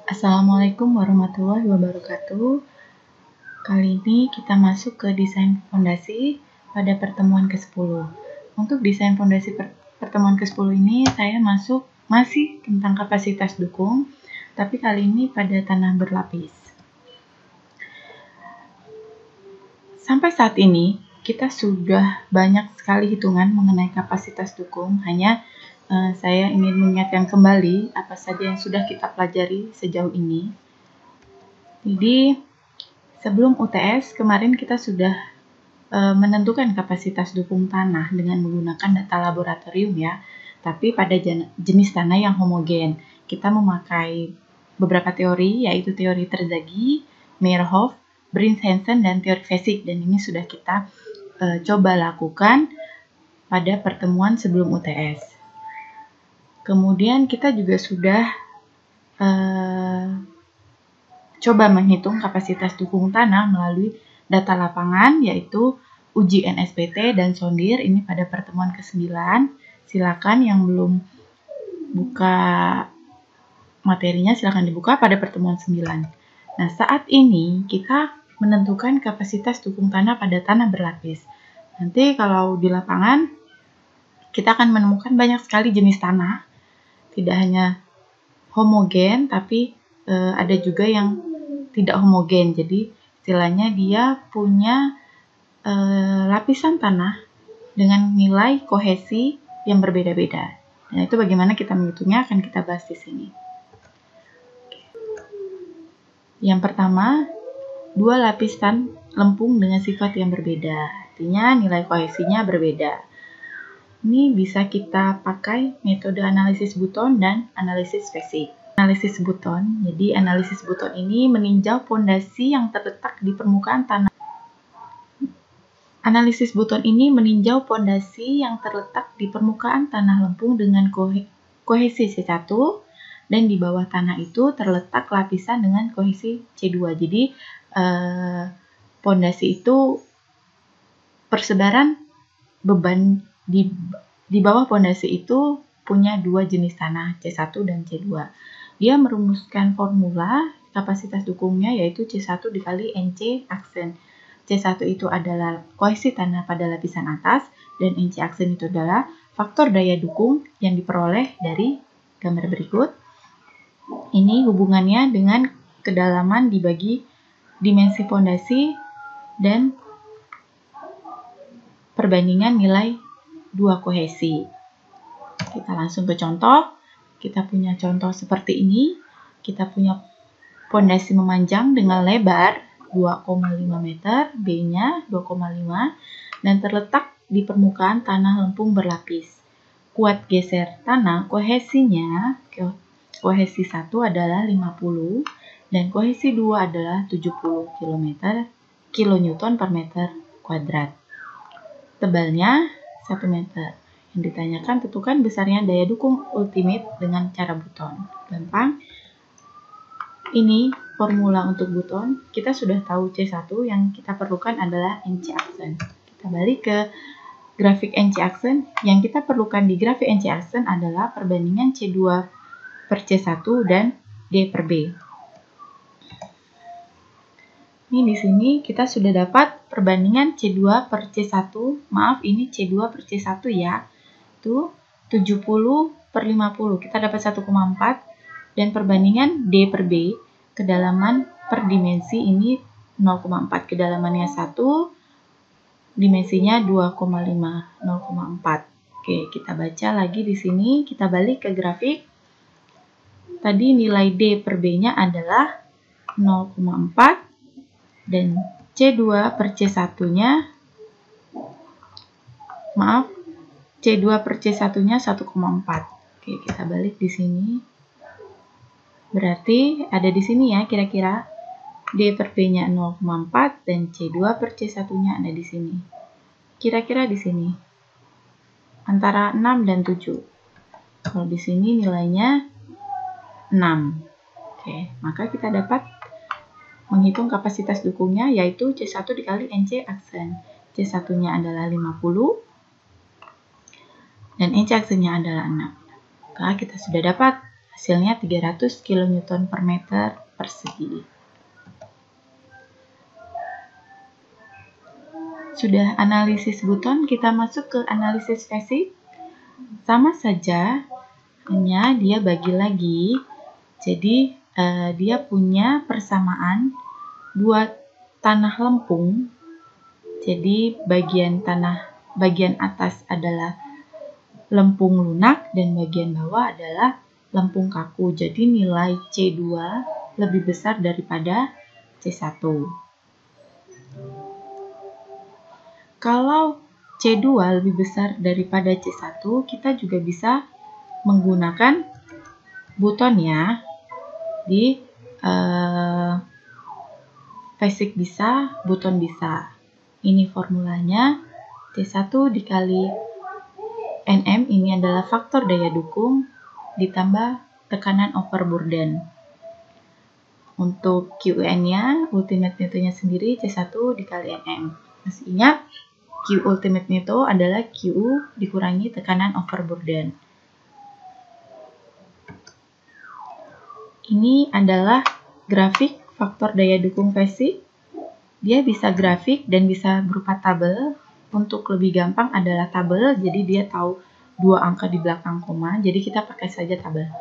Assalamualaikum warahmatullahi wabarakatuh. Kali ini kita masuk ke desain fondasi pada pertemuan ke-10. Untuk desain fondasi pertemuan ke-10 ini saya masih tentang kapasitas dukung, tapi kali ini pada tanah berlapis. Sampai saat ini kita sudah banyak sekali hitungan mengenai kapasitas dukung, hanya saya ingin mengingatkan kembali apa saja yang sudah kita pelajari sejauh ini. Jadi, sebelum UTS, kemarin kita sudah menentukan kapasitas dukung tanah dengan menggunakan data laboratorium ya. Tapi pada jenis tanah yang homogen, kita memakai beberapa teori, yaitu teori Terzaghi, Meyerhof, Brins-Hansen, dan teori Vesic. Dan ini sudah kita coba lakukan pada pertemuan sebelum UTS. Kemudian kita juga sudah coba menghitung kapasitas dukung tanah melalui data lapangan, yaitu uji NSPT dan sondir. Ini pada pertemuan ke-9. Silakan yang belum buka materinya, silakan dibuka pada pertemuan 9. Nah, saat ini kita menentukan kapasitas dukung tanah pada tanah berlapis. Nanti kalau di lapangan, kita akan menemukan banyak sekali jenis tanah. Tidak hanya homogen, tapi ada juga yang tidak homogen. Jadi istilahnya dia punya lapisan tanah dengan nilai kohesi yang berbeda-beda. Nah, itu bagaimana kita menghitungnya akan kita bahas di sini. Yang pertama, dua lapisan lempung dengan sifat yang berbeda. Artinya nilai kohesinya berbeda. Ini bisa kita pakai metode analisis Button dan analisis Vesic. Analisis Button, jadi analisis Button ini meninjau pondasi yang terletak di permukaan tanah. Analisis Button ini meninjau pondasi yang terletak di permukaan tanah lempung dengan kohesi C1, dan di bawah tanah itu terletak lapisan dengan kohesi C2. Jadi pondasi itu persebaran beban di bawah pondasi itu punya dua jenis tanah, C1 dan C2. Dia merumuskan formula kapasitas dukungnya yaitu C1 dikali NC aksen. C1 itu adalah kohesi tanah pada lapisan atas, dan NC aksen itu adalah faktor daya dukung yang diperoleh dari gambar berikut. Ini hubungannya dengan kedalaman dibagi dimensi pondasi dan perbandingan nilai dua kohesi. Kita langsung ke contoh. Kita punya contoh seperti ini. Kita punya pondasi memanjang dengan lebar 2,5 meter, B-nya 2,5, dan terletak di permukaan tanah lempung berlapis. Kuat geser tanah, kohesinya, kohesi 1 adalah 50, dan kohesi 2 adalah 70 kilonewton per meter kuadrat. Tebalnya 1 meter. Yang ditanyakan tentukan besarnya daya dukung ultimate dengan cara Button. Gampang. Ini formula untuk Button. Kita sudah tahu C1, yang kita perlukan adalah NC aksen. Kita balik ke grafik NC aksen. Yang kita perlukan di grafik NC aksen adalah perbandingan C2 per C1 dan D per B. Ini di sini kita sudah dapat perbandingan C2 per C1. Maaf, ini C2 per C1 ya. Itu 70 per 50. Kita dapat 1,4. Dan perbandingan D per B, kedalaman per dimensi ini 0,4. Kedalamannya 1, dimensinya 2,5, 0,4. Oke, kita baca lagi di sini. Kita balik ke grafik. Tadi nilai D per B-nya adalah 0,4. Dan C2 per C1-nya, maaf, C2 per C1-nya 1,4. Oke, kita balik di sini. Berarti ada di sini ya kira-kira. D per B-nya 0,4 dan C2 per C1-nya ada di sini. Kira-kira di sini. Antara 6 dan 7. Kalau di sini nilainya 6. Oke, maka kita dapat menghitung kapasitas dukungnya yaitu C1 dikali NC aksen. C1-nya adalah 50 dan NC aksennya adalah 6. Maka kita sudah dapat Hasilnya 300 kN per meter persegi. Sudah analisis Buton, kita masuk ke analisis Fasik. Sama saja, hanya dia bagi lagi. Jadi dia punya persamaan dua tanah lempung. Jadi bagian atas adalah lempung lunak dan bagian bawah adalah lempung kaku. Jadi nilai C2 lebih besar daripada C1. Kalau C2 lebih besar daripada C1, kita juga bisa menggunakan Buton ya. Di Fasik bisa, Buton bisa. Ini formulanya, C1 dikali Nm, ini adalah faktor daya dukung, ditambah tekanan overburden. Untuk QN-nya, ultimate neto-nya sendiri C1 dikali Nm. Masih ingat? Q ultimate neto adalah Q dikurangi tekanan overburden. Ini adalah grafik faktor daya dukung Fasik. Dia bisa grafik dan bisa berupa tabel. Untuk lebih gampang adalah tabel, jadi dia tahu dua angka di belakang koma, jadi kita pakai saja tabel.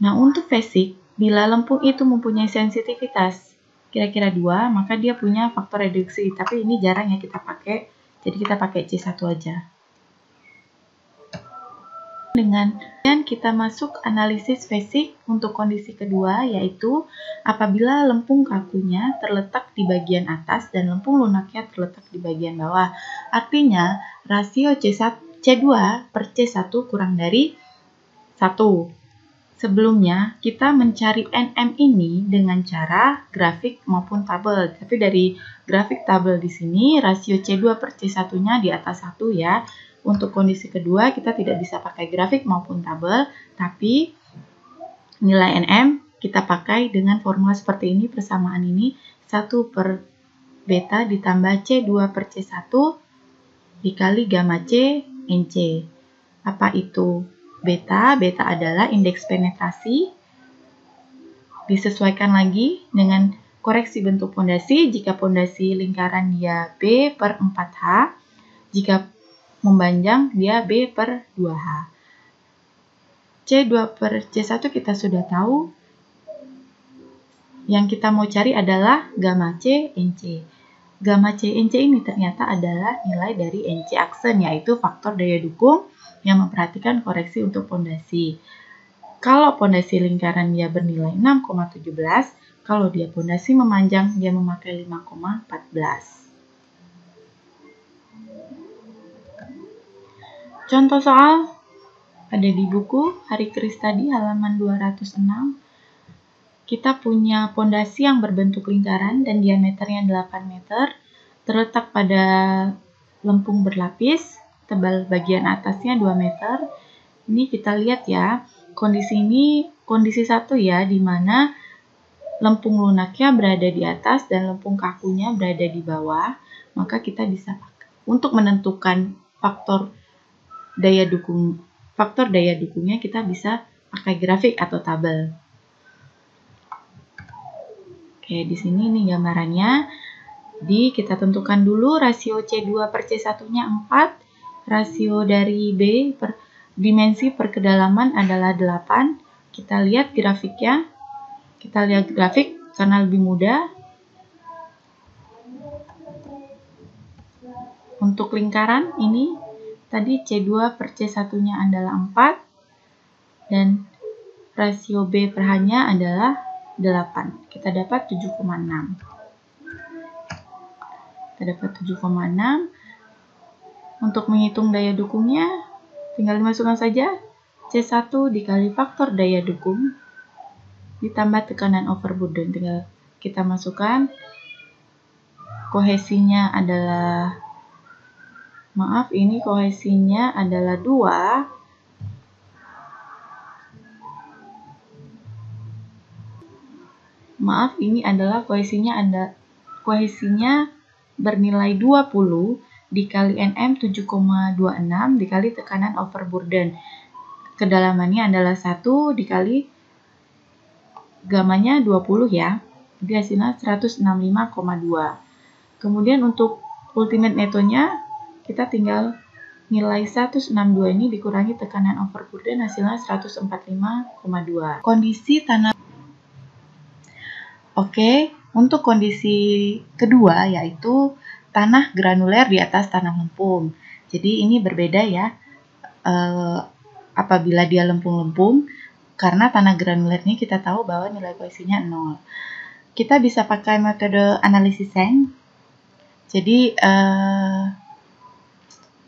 Nah, untuk Fasik, bila lempung itu mempunyai sensitivitas kira-kira 2, maka dia punya faktor reduksi. Tapi ini jarang ya kita pakai, jadi kita pakai C1 aja. Dan kita masuk analisis Fasik untuk kondisi kedua, yaitu apabila lempung kakunya terletak di bagian atas dan lempung lunaknya terletak di bagian bawah. Artinya, rasio C2 per C1 kurang dari 1. Sebelumnya, kita mencari Nm ini dengan cara grafik maupun tabel. Tapi dari grafik tabel di sini, rasio C2 per C1-nya di atas 1 ya. Untuk kondisi kedua, kita tidak bisa pakai grafik maupun tabel, tapi nilai Nm kita pakai dengan formula seperti ini, persamaan ini, 1 per beta ditambah C2 per C1 dikali gamma C NC. Apa itu? Beta adalah indeks penetrasi, disesuaikan lagi dengan koreksi bentuk pondasi. Jika pondasi lingkaran dia B per 4H, jika mempanjang dia B per 2H. C2 per C1 kita sudah tahu, yang kita mau cari adalah gamma C NC. Gamma C NC ini ternyata adalah nilai dari NC aksen, yaitu faktor daya dukung yang memperhatikan koreksi untuk pondasi. Kalau pondasi lingkaran dia bernilai 6,17, kalau dia pondasi memanjang dia memakai 5,14. Contoh soal ada di buku Hari Keris tadi halaman 206. Kita punya pondasi yang berbentuk lingkaran dan diameternya 8 meter, terletak pada lempung berlapis. Tebal bagian atasnya 2 meter. Ini kita lihat ya, kondisi ini kondisi 1 ya, di mana lempung lunaknya berada di atas dan lempung kakunya berada di bawah. Maka kita bisa pakai untuk menentukan faktor daya dukungnya, kita bisa pakai grafik atau tabel. Oke, di sini nih gambarannya. Kita tentukan dulu rasio C2 per C1-nya 4. Rasio dari B per dimensi per kedalaman adalah 8. Kita lihat grafiknya. Kita lihat grafik karena lebih mudah. Untuk lingkaran ini, tadi C2 per C1-nya adalah 4. Dan rasio B per H-nya adalah 8. Kita dapat 7,6. Kita dapat 7,6. Untuk menghitung daya dukungnya, tinggal dimasukkan saja C1 dikali faktor daya dukung ditambah tekanan overburden. Tinggal kita masukkan, kohesinya adalah, kohesinya adalah 2. Kohesinya bernilai 20. dikali Nm 7,26 dikali tekanan over burden. Kedalamannya adalah 1 dikali gamanya 20 ya. Jadi hasilnya 165,2. Kemudian untuk ultimate netonya kita tinggal nilai 162 ini dikurangi tekanan over burden, hasilnya 145,2. Kondisi tanah. Oke, untuk kondisi kedua yaitu tanah granuler di atas tanah lempung. Jadi ini berbeda ya apabila dia lempung-lempung, karena tanah granuler ini kita tahu bahwa nilai koheksinya 0. Kita bisa pakai metode analisis Seng. Jadi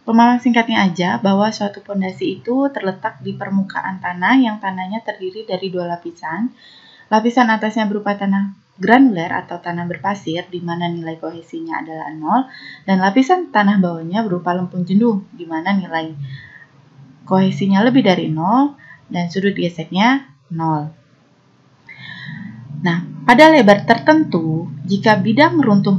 pemahaman singkatnya aja bahwa suatu pondasi itu terletak di permukaan tanah yang tanahnya terdiri dari 2 lapisan. Lapisan atasnya berupa tanah granuler atau tanah berpasir di mana nilai kohesinya adalah 0, dan lapisan tanah bawahnya berupa lempung jenuh di mana nilai kohesinya lebih dari 0 dan sudut geseknya 0. Nah, pada lebar tertentu, jika bidang runtuh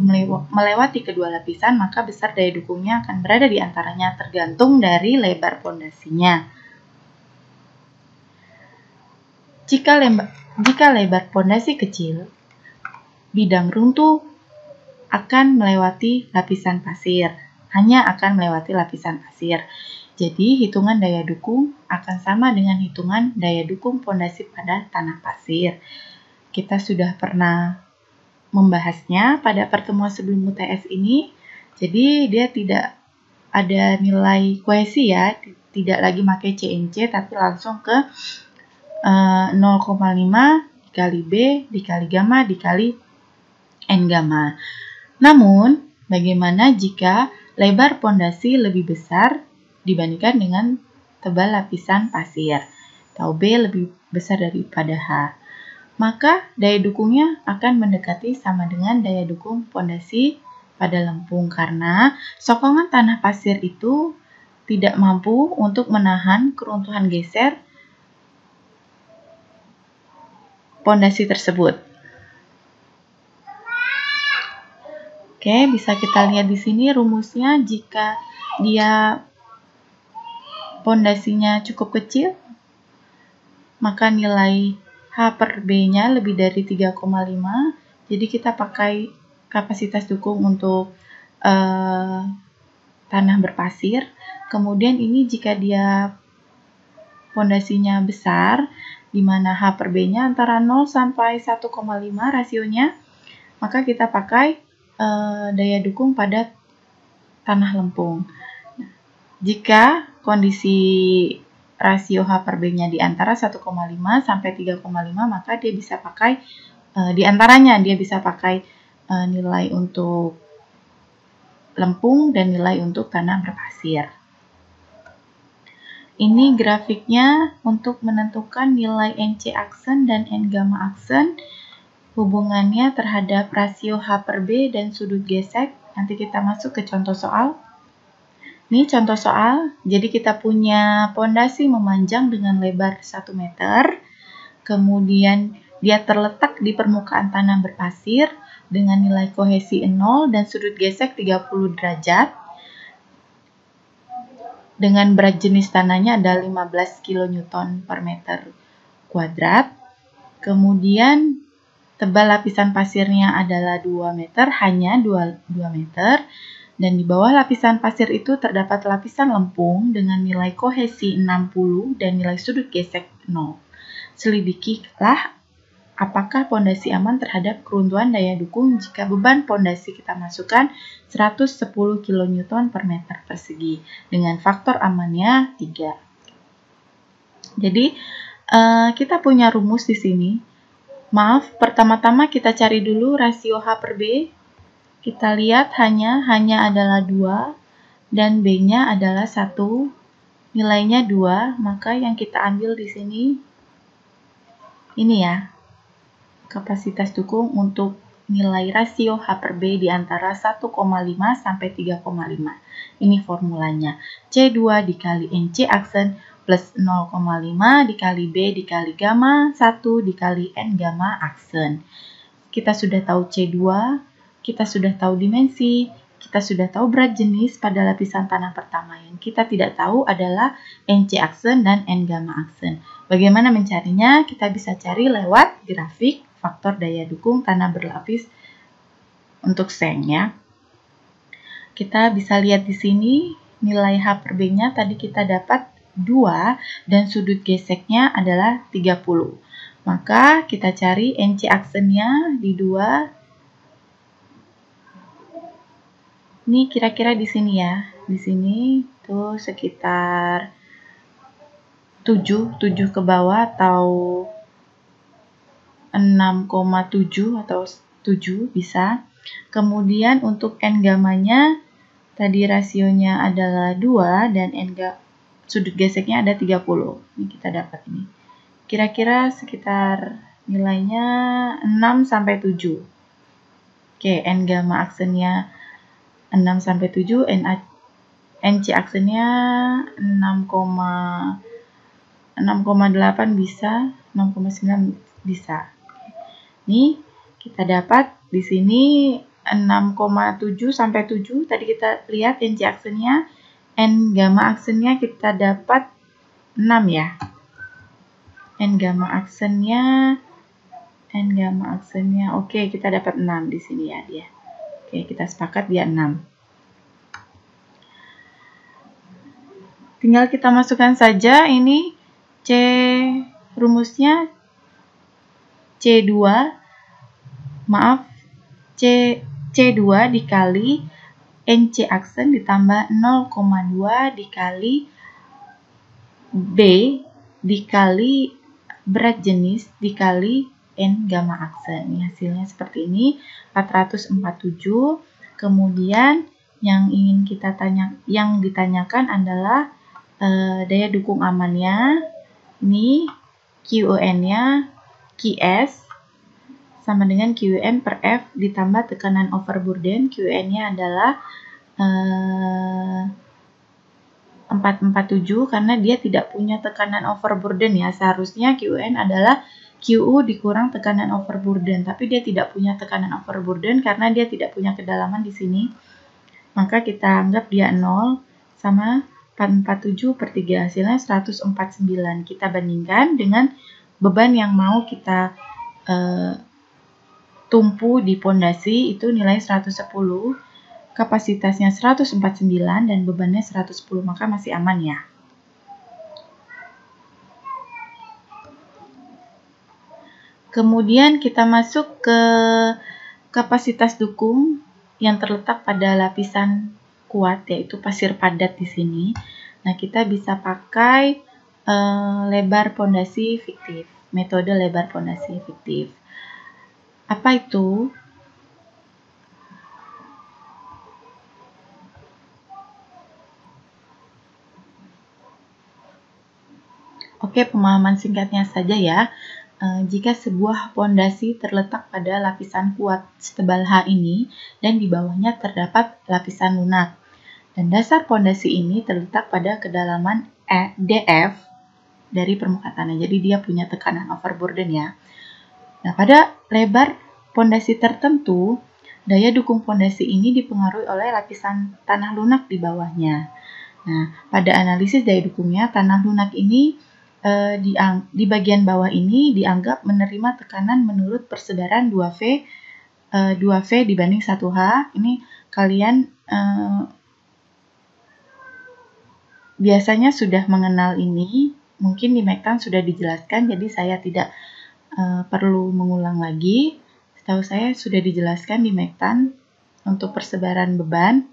melewati kedua lapisan, maka besar daya dukungnya akan berada di antaranya tergantung dari lebar pondasinya. Jika lebar pondasi kecil, bidang runtuh akan melewati lapisan pasir, hanya akan melewati lapisan pasir. Jadi, hitungan daya dukung akan sama dengan hitungan daya dukung pondasi pada tanah pasir. Kita sudah pernah membahasnya pada pertemuan sebelum UTS ini. Jadi dia tidak ada nilai kohesi ya, tidak lagi pakai CNC tapi langsung ke 0,5 dikali B dikali gamma dikali N gamma. Namun, bagaimana jika lebar pondasi lebih besar dibandingkan dengan tebal lapisan pasir, atau B lebih besar daripada H? Maka daya dukungnya akan mendekati sama dengan daya dukung pondasi pada lempung, karena sokongan tanah pasir itu tidak mampu untuk menahan keruntuhan geser pondasi tersebut. Oke, bisa kita lihat di sini rumusnya. Jika dia pondasinya cukup kecil, maka nilai H per B-nya lebih dari 3,5. Jadi kita pakai kapasitas dukung untuk tanah berpasir. Kemudian ini jika dia pondasinya besar, di mana H per B-nya antara 0 sampai 1,5 rasionya, maka kita pakai daya dukung pada tanah lempung. Jika kondisi rasio H per B-nya di antara 1,5 sampai 3,5, maka dia bisa pakai di antaranya dia bisa pakai nilai untuk lempung dan nilai untuk tanah berpasir. Ini grafiknya untuk menentukan nilai NC aksen dan N gamma aksen, hubungannya terhadap rasio H per B dan sudut gesek. Nanti kita masuk ke contoh soal. Ini contoh soal, jadi kita punya pondasi memanjang dengan lebar 1 meter, kemudian dia terletak di permukaan tanah berpasir dengan nilai kohesi 0 dan sudut gesek 30 derajat. Dengan berat jenis tanahnya ada 15 kN per meter kuadrat. Kemudian tebal lapisan pasirnya adalah 2 meter, hanya 2 meter. Dan di bawah lapisan pasir itu terdapat lapisan lempung dengan nilai kohesi 60 dan nilai sudut gesek 0. Selidikilah apakah pondasi aman terhadap keruntuhan daya dukung jika beban pondasi kita masukkan 110 kN per meter persegi dengan faktor amannya 3. Jadi kita punya rumus di sini. Maaf, pertama-tama kita cari dulu rasio H per B. Kita lihat hanya adalah 2 dan B-nya adalah 1, nilainya 2, maka yang kita ambil di sini ini ya, kapasitas dukung untuk nilai rasio H per B di antara 1,5 sampai 3,5. Ini formulanya. C2 dikali NC aksen plus 0,5 dikali B dikali gamma 1 dikali N gamma aksen. Kita sudah tahu C2, kita sudah tahu dimensi, kita sudah tahu berat jenis pada lapisan tanah pertama. Yang kita tidak tahu adalah NC aksen dan N gamma aksen. Bagaimana mencarinya? Kita bisa cari lewat grafik faktor daya dukung tanah berlapis untuk seng ya. Kita bisa lihat di sini nilai H per B-nya tadi kita dapat 2 dan sudut geseknya adalah 30. Maka kita cari NC aksennya di 2. Ini kira-kira di sini ya. Di sini tuh sekitar 7 ke bawah atau 6,7 atau 7 bisa. Kemudian untuk N gamanya tadi rasionya adalah 2 dan sudut geseknya ada 30. Ini kita dapat ini. Kira-kira sekitar nilainya 6 sampai 7. Oke, N gamma aksennya 6 sampai 7, NC aksennya 6,8 bisa, 6,9 bisa. Nih, kita dapat di sini 6,7 sampai 7. Tadi kita lihat NC aksennya, N gamma aksennya kita dapat 6 ya. N gamma aksennya, oke, kita dapat 6 di sini ya dia. Oke, kita sepakat dia 6. Tinggal kita masukkan saja ini rumusnya C2 dikali NC aksen ditambah 0,2 dikali B dikali berat jenis dikali N gamma aksen. Ini hasilnya seperti ini, 447. Kemudian yang ditanyakan adalah daya dukung amannya. Ini QN-nya QS sama dengan QN per F ditambah tekanan overburden. QN-nya adalah 447 karena dia tidak punya tekanan overburden ya. Seharusnya QN adalah QU dikurang tekanan overburden, tapi dia tidak punya tekanan overburden karena dia tidak punya kedalaman di sini. Maka kita anggap dia 0 sama 447 per 3, hasilnya 149. Kita bandingkan dengan beban yang mau kita tumpu di pondasi, itu nilai 110, kapasitasnya 149 dan bebannya 110, maka masih aman ya. Kemudian kita masuk ke kapasitas dukung yang terletak pada lapisan kuat, yaitu pasir padat di sini. Nah, kita bisa pakai lebar pondasi fiktif, metode lebar pondasi fiktif. Apa itu? Oke, pemahaman singkatnya saja ya. Jika sebuah pondasi terletak pada lapisan kuat setebal H ini dan di bawahnya terdapat lapisan lunak, dan dasar pondasi ini terletak pada kedalaman DF dari permukaan tanah, jadi dia punya tekanan overburden ya. Nah, pada lebar pondasi tertentu, daya dukung pondasi ini dipengaruhi oleh lapisan tanah lunak di bawahnya. Nah, pada analisis daya dukungnya, tanah lunak ini di bagian bawah ini dianggap menerima tekanan menurut persebaran 2V dibanding 1H. Ini kalian biasanya sudah mengenal ini, mungkin di Mektan sudah dijelaskan, jadi saya tidak perlu mengulang lagi. Setahu saya sudah dijelaskan di Mektan untuk persebaran beban.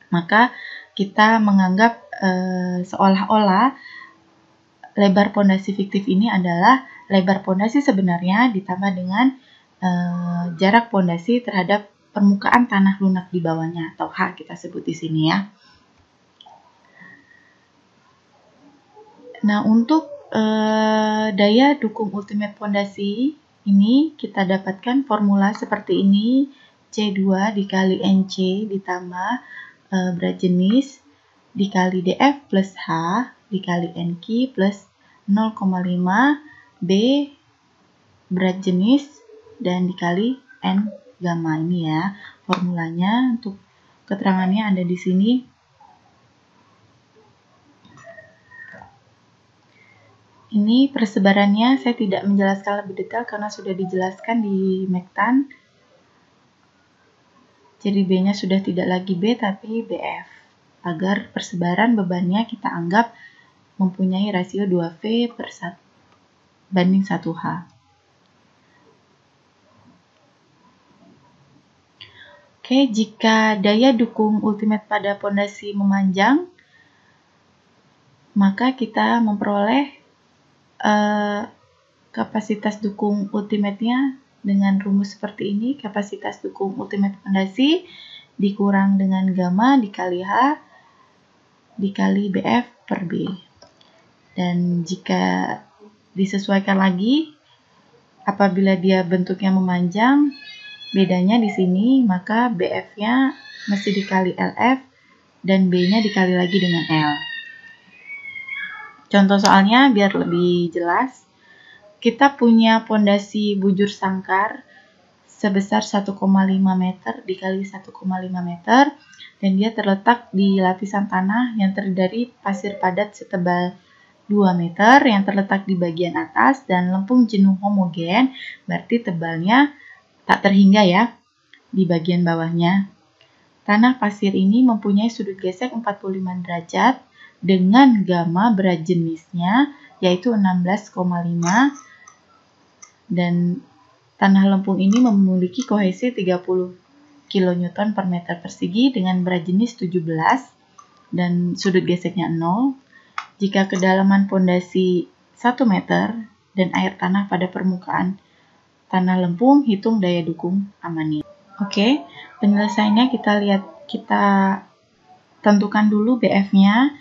Maka kita menganggap seolah-olah lebar pondasi fiktif ini adalah lebar pondasi sebenarnya ditambah dengan jarak pondasi terhadap permukaan tanah lunak di bawahnya, atau H kita sebut di sini ya. Nah, untuk daya dukung ultimate pondasi ini kita dapatkan formula seperti ini, C2 dikali NC ditambah berat jenis dikali DF plus H dikali NQ plus 0,5 B berat jenis dan dikali N gamma. Ini ya formulanya untuk keterangannya ada di sini. Ini persebarannya saya tidak menjelaskan lebih detail karena sudah dijelaskan di Mektan. Jadi B-nya sudah tidak lagi B tapi BF. Agar persebaran bebannya kita anggap mempunyai rasio 2V per 1 banding 1H. Oke, jika daya dukung ultimate pada pondasi memanjang, maka kita memperoleh kapasitas dukung ultimate-nya dengan rumus seperti ini. Kapasitas dukung ultimate pondasi dikurang dengan gamma dikali H dikali BF per B. Dan jika disesuaikan lagi, apabila dia bentuknya memanjang, bedanya di sini, maka BF-nya mesti dikali LF dan B-nya dikali lagi dengan L. Contoh soalnya biar lebih jelas, kita punya pondasi bujur sangkar sebesar 1,5 meter dikali 1,5 meter dan dia terletak di lapisan tanah yang terdiri dari pasir padat setebal 2 meter yang terletak di bagian atas dan lempung jenuh homogen, berarti tebalnya tak terhingga ya di bagian bawahnya. Tanah pasir ini mempunyai sudut gesek 45 derajat dengan gamma berat jenisnya yaitu 16,5 dan tanah lempung ini memiliki kohesi 30 kN per meter persegi dengan berat jenis 17 dan sudut geseknya 0. Jika kedalaman pondasi 1 meter dan air tanah pada permukaan tanah lempung, hitung daya dukung amannya. Oke, penyelesaiannya kita tentukan dulu BF-nya.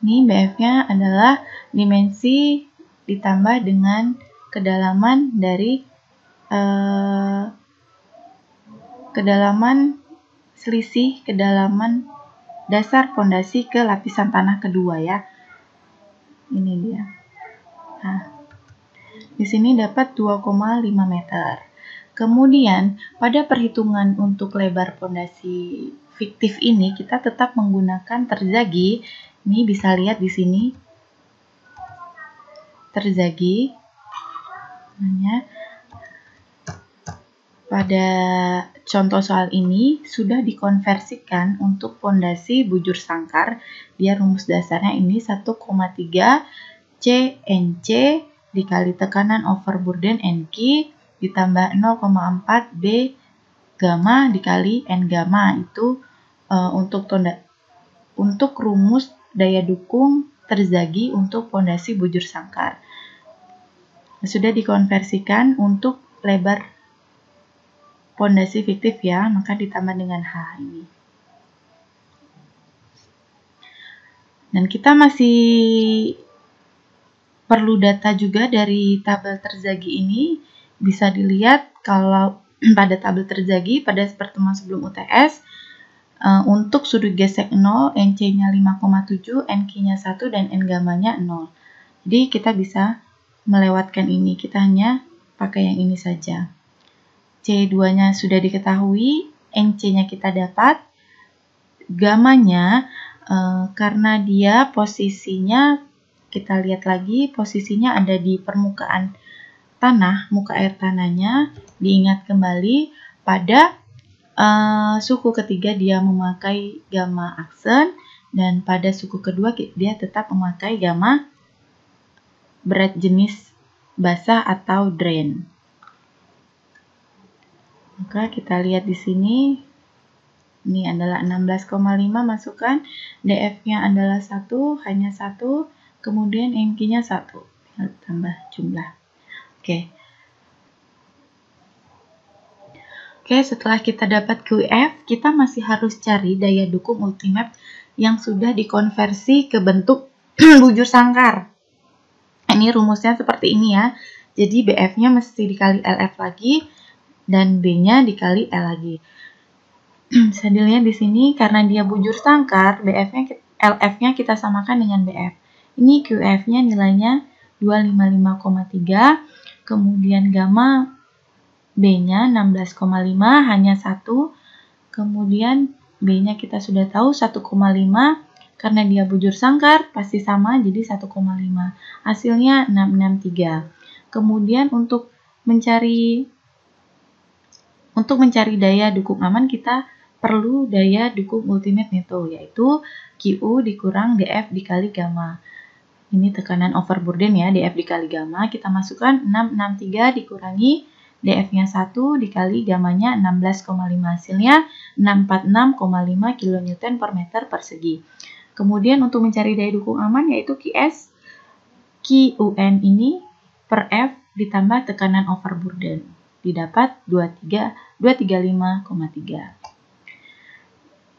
Ini BF-nya adalah dimensi ditambah dengan kedalaman dari selisih kedalaman dasar pondasi ke lapisan tanah kedua ya. Ini dia. Nah, di sini dapat 2,5 meter. Kemudian pada perhitungan untuk lebar pondasi fiktif ini kita tetap menggunakan terzagi. Ini bisa lihat di sini terzagi. Pada contoh soal ini sudah dikonversikan untuk pondasi bujur sangkar. Dia rumus dasarnya ini 1,3 CNC dikali tekanan over burden NQ ditambah 0,4 B gamma dikali N gamma. Itu untuk rumus daya dukung terzagi untuk pondasi bujur sangkar. Sudah dikonversikan untuk lebar pondasi fiktif ya, maka ditambah dengan H ini. Dan kita masih perlu data juga dari tabel terzagi ini. Bisa dilihat kalau pada tabel terzagi pada pertemuan sebelum UTS, untuk sudut gesek 0, NC-nya 5,7, NQ-nya 1, dan N gamma-nya 0. Jadi kita bisa melewatkan ini, kita hanya pakai yang ini saja. C2-nya sudah diketahui, NC-nya kita dapat, gamma-nya karena dia posisinya, kita lihat lagi, posisinya ada di permukaan tanah, muka air tanahnya, diingat kembali pada suku ketiga dia memakai gamma aksen dan pada suku kedua dia tetap memakai gamma berat jenis basah atau drain. Maka kita lihat di sini ini adalah 16,5 masukkan, DF-nya adalah 1, hanya 1, kemudian NQ-nya 1. Tinggal tambah jumlah. Oke, setelah kita dapat QF, kita masih harus cari daya dukung ultimate yang sudah dikonversi ke bentuk bujur sangkar. Ini rumusnya seperti ini ya. Jadi BF-nya mesti dikali LF lagi dan B-nya dikali L lagi. Bisa dilihat di sini karena dia bujur sangkar, LF-nya kita samakan dengan BF. Ini QF-nya nilainya 255,3, kemudian gamma B-nya 16,5 hanya 1. Kemudian B-nya kita sudah tahu 1,5. Karena dia bujur sangkar pasti sama, jadi 1,5. Hasilnya 663. Kemudian untuk mencari daya dukung aman kita perlu daya dukung ultimate neto, yaitu QU dikurang DF dikali gamma. Ini tekanan overburden ya, DF dikali gamma. Kita masukkan 663 dikurangi DF-nya 1 dikali gammanya 16,5. Hasilnya 646,5 kN per meter persegi. Kemudian untuk mencari daya dukung aman yaitu QN ini per F ditambah tekanan overburden. Didapat 235,3.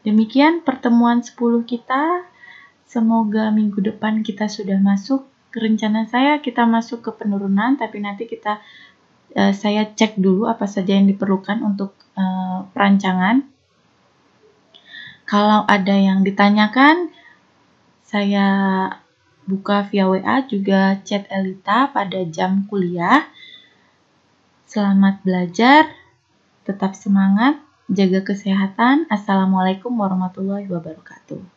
Demikian pertemuan 10 kita. Semoga minggu depan kita sudah masuk. Rencana saya kita masuk ke penurunan, tapi nanti saya cek dulu apa saja yang diperlukan untuk perancangan. Kalau ada yang ditanyakan, saya buka via WA, juga chat Elita pada jam kuliah. Selamat belajar, tetap semangat, jaga kesehatan. Assalamualaikum warahmatullahi wabarakatuh.